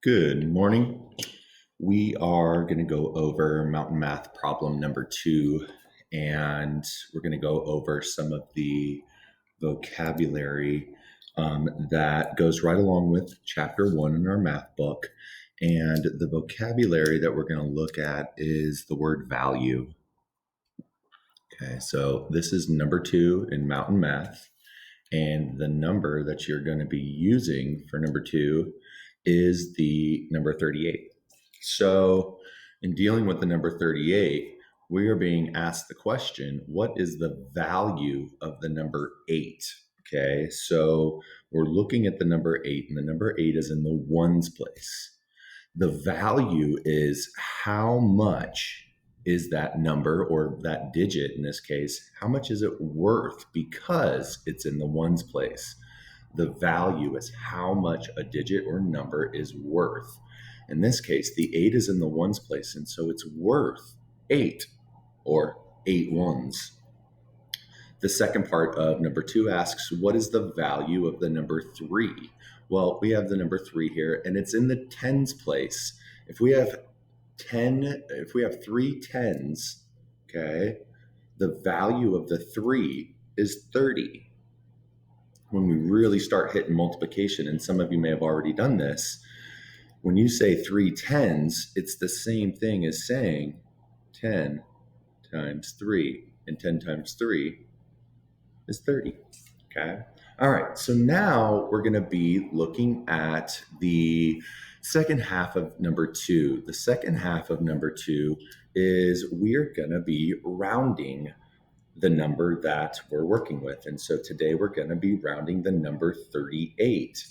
Good morning. We are going to go over Mountain Math problem number 2, and we're going to go over some of the vocabulary that goes right along with chapter 1 in our math book. And the vocabulary that we're going to look at is the word value. Okay, so this is number 2 in Mountain Math. And the number that you're going to be using for number 2 is the number 38. So, in dealing with the number 38, we are being asked the question, what is the value of the number 8? Okay, so we're looking at the number 8, and the number 8 is in the ones place. The value is how much is that number, or that digit in this case, how much is it worth because it's in the ones place? The value is how much a digit or number is worth. In this case, the 8 is in the ones place, and so it's worth 8 or 8 ones. The second part of number 2 asks, what is the value of the number 3? Well, we have the number 3 here, and it's in the tens place. If we have 3 tens, okay, the value of the 3 is 30. When we really start hitting multiplication, and some of you may have already done this, when you say 3 tens, it's the same thing as saying 10 times 3, and 10 times 3 is 30, okay? All right, so now we're gonna be looking at the second half of number 2. The second half of number 2 is we're gonna be rounding the number that we're working with. And so today we're gonna be rounding the number 38.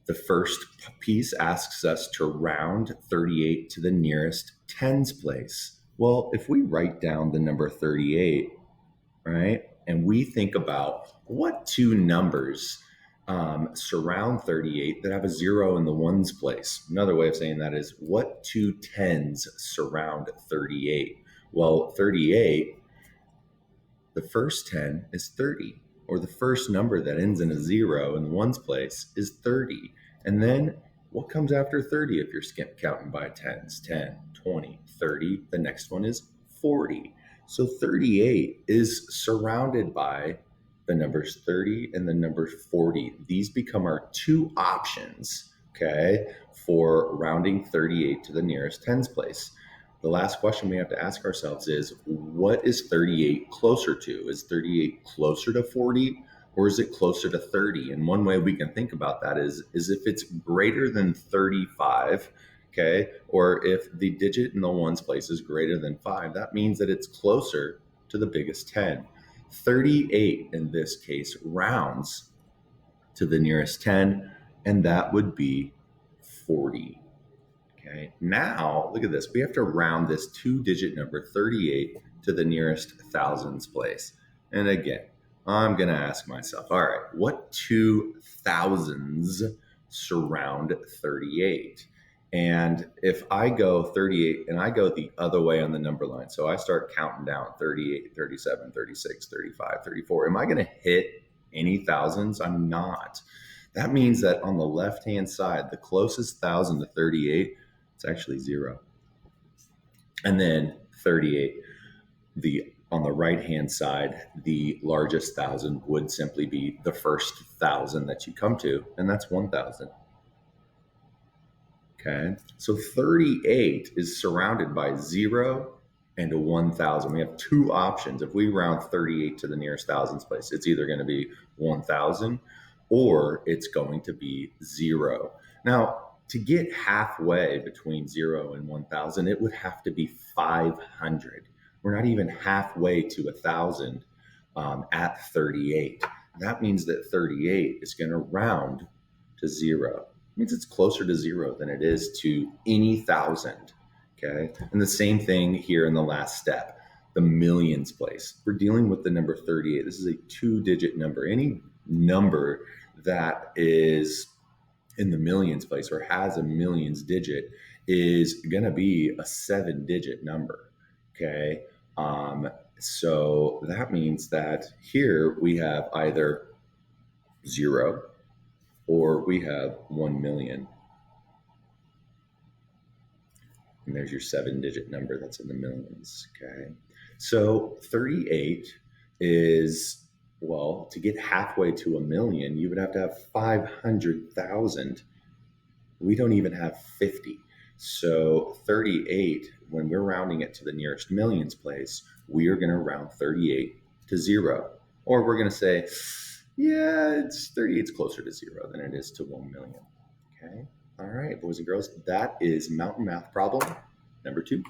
The first piece asks us to round 38 to the nearest tens place. Well, if we write down the number 38, right, and we think about what two numbers surround 38 that have a 0 in the ones place. Another way of saying that is, what two tens surround 38? Well, 38, the first 10 is 30, or the first number that ends in a 0 in the ones place is 30. And then what comes after 30 if you're counting by tens? 10, 20, 30. The next one is 40. So 38 is surrounded by the numbers 30 and the number 40. These become our two options, okay, for rounding 38 to the nearest tens place. The last question we have to ask ourselves is, what is 38 closer to? Is 38 closer to 40, or is it closer to 30? And one way we can think about that is if it's greater than 35, okay, or if the digit in the ones place is greater than 5, that means that it's closer to the biggest 10. 38 in this case rounds to the nearest 10, and that would be 40. Okay, now look at this. We have to round this two-digit number 38 to the nearest thousands place. And again, I'm going to ask myself, all right, what two thousands surround 38? And if I go 38 and I go the other way on the number line, so I start counting down 38, 37, 36, 35, 34, am I going to hit any thousands? I'm not. That means that on the left-hand side, the closest thousand to 38, it's actually 0. And then 38, on the right-hand side, the largest thousand would simply be the first thousand that you come to, and that's 1,000. Okay, so 38 is surrounded by 0 and a 1,000. We have two options. If we round 38 to the nearest thousands place, it's either going to be 1,000 or it's going to be 0. Now, to get halfway between 0 and 1,000, it would have to be 500. We're not even halfway to 1,000 at 38. That means that 38 is going to round to 0. It means it's closer to 0 than it is to any thousand. Okay, and the same thing here in the last step, the millions place. We're dealing with the number 38. This is a two-digit number. Any number that is in the millions place or has a millions digit is going to be a 7-digit number. Okay, so that means that here we have either 0 or we have 1 million. And there's your 7-digit number that's in the millions, okay? So 38 is, well, to get halfway to a million, you would have to have 500,000. We don't even have 50. So 38, when we're rounding it to the nearest millions place, we are going to round 38 to 0. Or we're going to say, yeah, it's 38 is closer to 0 than it is to 1 million. Okay. All right, boys and girls, that is mountain math problem number 2.